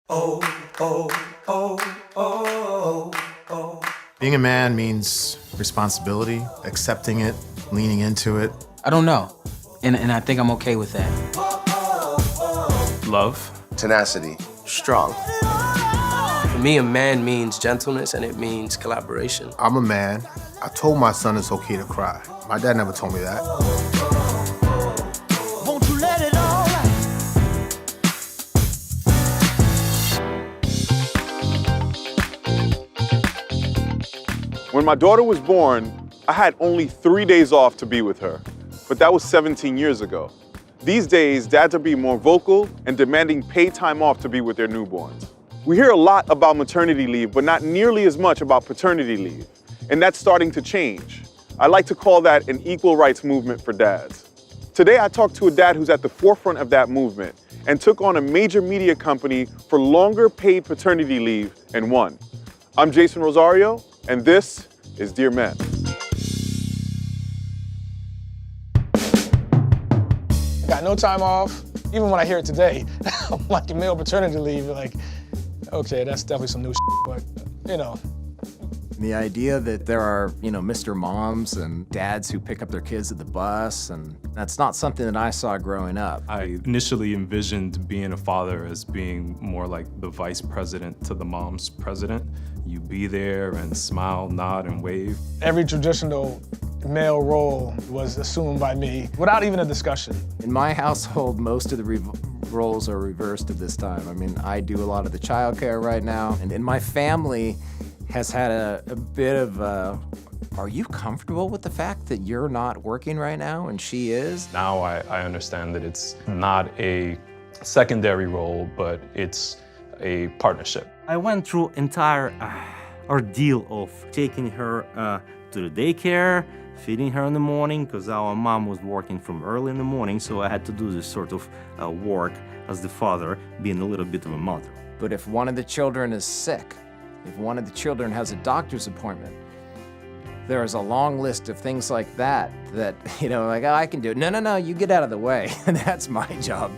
Being a man means responsibility, accepting it, leaning into it. I don't know, and I think I'm okay with that. Love. Tenacity. Strong. For me, a man means gentleness and it means collaboration. I'm a man. I told my son it's okay to cry. My dad never told me that. Won't you let it all out? When my daughter was born, I had only 3 days off to be with her, but that was 17 years ago. These days, dads are being more vocal and demanding paid time off to be with their newborns. We hear a lot about maternity leave, but not nearly as much about paternity leave, and that's starting to change. I like to call that an equal rights movement for dads. Today, I talked to a dad who's at the forefront of that movement and took on a major media company for longer paid paternity leave and won. I'm Jason Rosario, and this is Dear Men. Got no time off. Even when I hear it today, I'm like, male paternity leave, like, okay, that's definitely some new shit, but, you know. The idea that there are, Mr. Moms and dads who pick up their kids at the bus, and that's not something that I saw growing up. I initially envisioned being a father as being more like the vice president to the mom's president. You be there and smile, nod, and wave. Every traditional male role was assumed by me without even a discussion. In my household, most of the roles are reversed at this time. I mean, I do a lot of the childcare right now, and in my family has had a bit of are you comfortable with the fact that you're not working right now and she is? Now I understand that it's not a secondary role, but it's a partnership. I went through entire ordeal of taking her to the daycare, feeding her in the morning, because our mom was working from early in the morning, so I had to do this sort of work as the father, being a little bit of a mother. But if one of the children is sick, if one of the children has a doctor's appointment, there is a long list of things like that, like, oh, I can do it. No, you get out of the way. That's my job.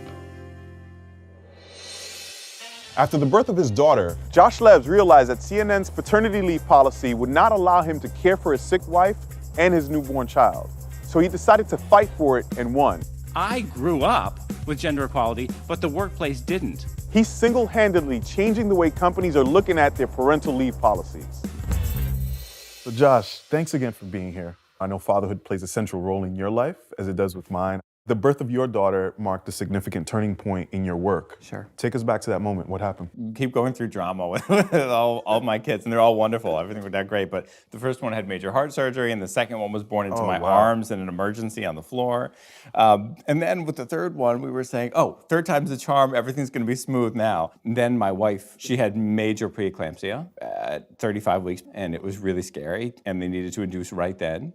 After the birth of his daughter, Josh Levs realized that CNN's paternity leave policy would not allow him to care for his sick wife and his newborn child. So he decided to fight for it and won. I grew up with gender equality, but the workplace didn't. He's single-handedly changing the way companies are looking at their parental leave policies. So Josh, thanks again for being here. I know fatherhood plays a central role in your life, as it does with mine. The birth of your daughter marked a significant turning point in your work. Sure. Take us back to that moment. What happened? Keep going through drama with all my kids, and they're all wonderful. Everything went out great, but the first one had major heart surgery, and the second one was born into my arms in an emergency on the floor. And then with the third one, we were saying, oh, third time's the charm, everything's gonna be smooth now. And then my wife, she had major preeclampsia at 35 weeks, and it was really scary, and they needed to induce right then.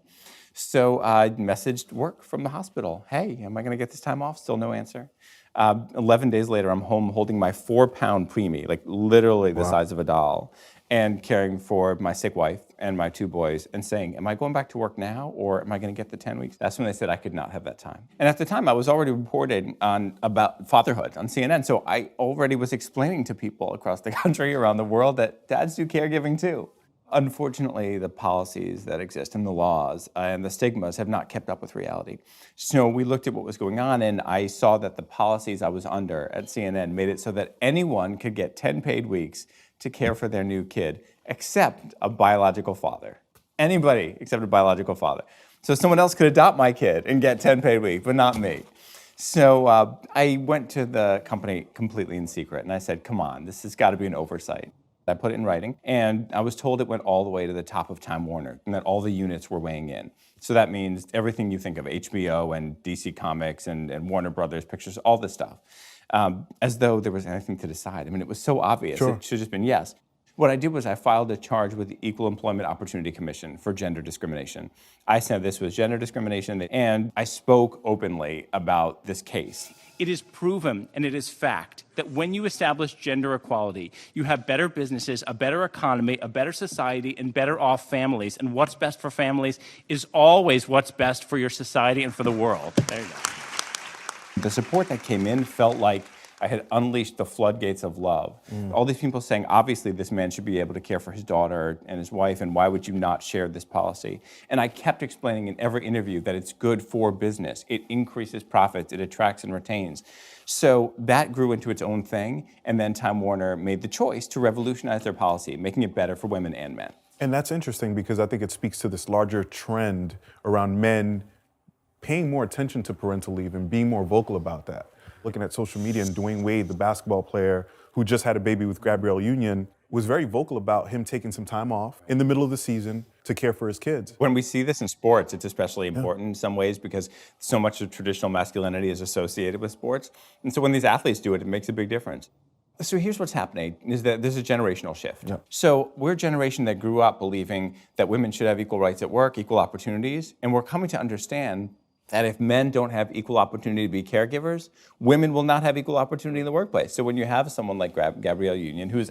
So I messaged work from the hospital. Hey, am I gonna get this time off? Still no answer. 11 days later, I'm home holding my 4-pound preemie, like literally the size of a doll, and caring for my sick wife and my 2 boys and saying, am I going back to work now or am I gonna get the 10 weeks? That's when they said I could not have that time. And at the time, I was already reporting about fatherhood on CNN, so I already was explaining to people across the country, around the world, that dads do caregiving too. Unfortunately, the policies that exist and the laws and the stigmas have not kept up with reality. So we looked at what was going on, and I saw that the policies I was under at CNN made it so that anyone could get 10 paid weeks to care for their new kid, except a biological father. Anybody except a biological father. So someone else could adopt my kid and get 10 paid weeks, but not me. So I went to the company completely in secret, and I said, come on, this has got to be an oversight. I put it in writing, and I was told it went all the way to the top of Time Warner, and that all the units were weighing in. So that means everything you think of, HBO and DC Comics and Warner Brothers Pictures, all this stuff, as though there was anything to decide. I mean, it was so obvious. Sure. It should have just been yes. What I did was I filed a charge with the Equal Employment Opportunity Commission for gender discrimination. I said this was gender discrimination, and I spoke openly about this case. It is proven, and it is fact, that when you establish gender equality, you have better businesses, a better economy, a better society, and better off families. And what's best for families is always what's best for your society and for the world. There you go. The support that came in felt like I had unleashed the floodgates of love. All these people saying, obviously this man should be able to care for his daughter and his wife, and why would you not share this policy? And I kept explaining in every interview that it's good for business. It increases profits, it attracts and retains. So that grew into its own thing, and then Time Warner made the choice to revolutionize their policy, making it better for women and men. And that's interesting because I think it speaks to this larger trend around men paying more attention to parental leave and being more vocal about that. Looking at social media, and Dwayne Wade, the basketball player who just had a baby with Gabrielle Union, was very vocal about him taking some time off in the middle of the season to care for his kids. When we see this in sports, it's especially important in some ways because so much of traditional masculinity is associated with sports. And so when these athletes do it, it makes a big difference. So here's what's happening, is that there's a generational shift. Yep. So we're a generation that grew up believing that women should have equal rights at work, equal opportunities, and we're coming to understand that if men don't have equal opportunity to be caregivers, women will not have equal opportunity in the workplace. So when you have someone like Gabrielle Union, who's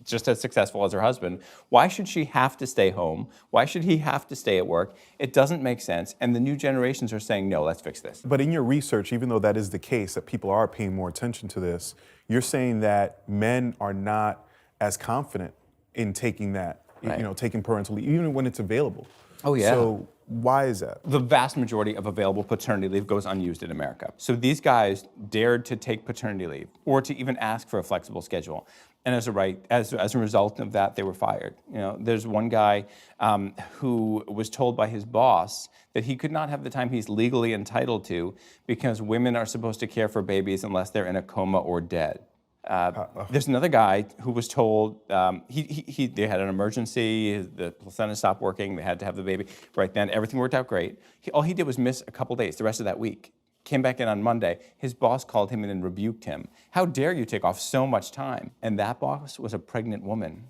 just as successful as her husband, why should she have to stay home? Why should he have to stay at work? It doesn't make sense, and the new generations are saying, no, let's fix this. But in your research, even though that is the case, that people are paying more attention to this, you're saying that men are not as confident in taking that, taking parental leave, even when it's available. Oh, yeah. So why is that? The vast majority of available paternity leave goes unused in America. So these guys dared to take paternity leave or to even ask for a flexible schedule. And as a result of that, they were fired. There's one guy who was told by his boss that he could not have the time he's legally entitled to because women are supposed to care for babies unless they're in a coma or dead. There's another guy who was told they had an emergency, the placenta stopped working, they had to have the baby right then. Everything worked out great. All he did was miss a couple days, the rest of that week. Came back in on Monday. His boss called him in and rebuked him. How dare you take off so much time? And that boss was a pregnant woman,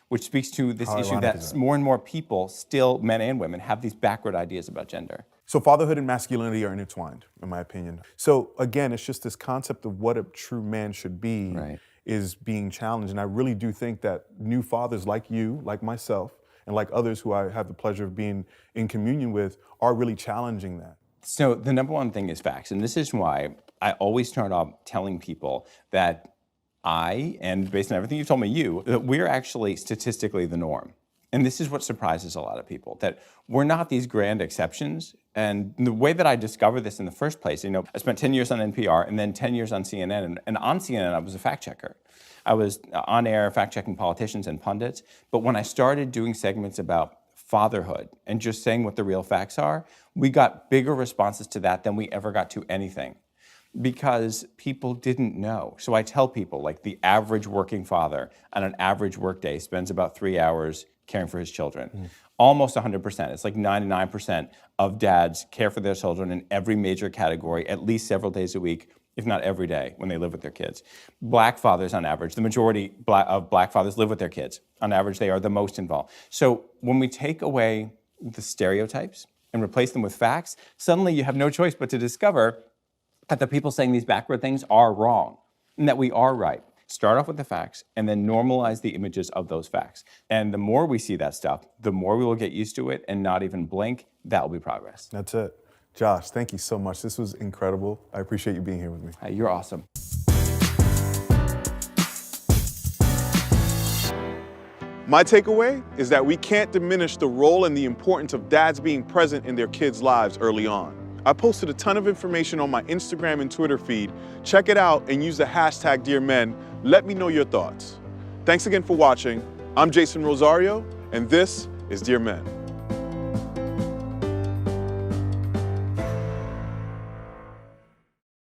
which speaks to this issue that more and more people, still men and women, have these backward ideas about gender. So fatherhood and masculinity are intertwined, in my opinion. So again, it's just this concept of what a true man should be is being challenged. And I really do think that new fathers like you, like myself, and like others who I have the pleasure of being in communion with are really challenging that. So the number one thing is facts. And this is why I always start off telling people that and based on everything you've told me, that we're actually statistically the norm. And this is what surprises a lot of people, that we're not these grand exceptions. And the way that I discovered this in the first place, I spent 10 years on NPR and then 10 years on CNN. And on CNN, I was a fact checker. I was on air fact checking politicians and pundits. But when I started doing segments about fatherhood and just saying what the real facts are, we got bigger responses to that than we ever got to anything. Because people didn't know. So I tell people, like the average working father on an average workday spends about 3 hours caring for his children. Almost 100%. It's like 99% of dads care for their children in every major category, at least several days a week, if not every day, when they live with their kids. Black fathers, on average, the majority of black fathers live with their kids. On average, they are the most involved. So when we take away the stereotypes and replace them with facts, suddenly you have no choice but to discover that the people saying these backward things are wrong and that we are right. Start off with the facts and then normalize the images of those facts. And the more we see that stuff, the more we will get used to it and not even blink. That will be progress. That's it. Josh, thank you so much. This was incredible. I appreciate you being here with me. You're awesome. My takeaway is that we can't diminish the role and the importance of dads being present in their kids' lives early on. I posted a ton of information on my Instagram and Twitter feed. Check it out and use the hashtag #DearMen. Let me know your thoughts. Thanks again for watching. I'm Jason Rosario, and this is Dear Men.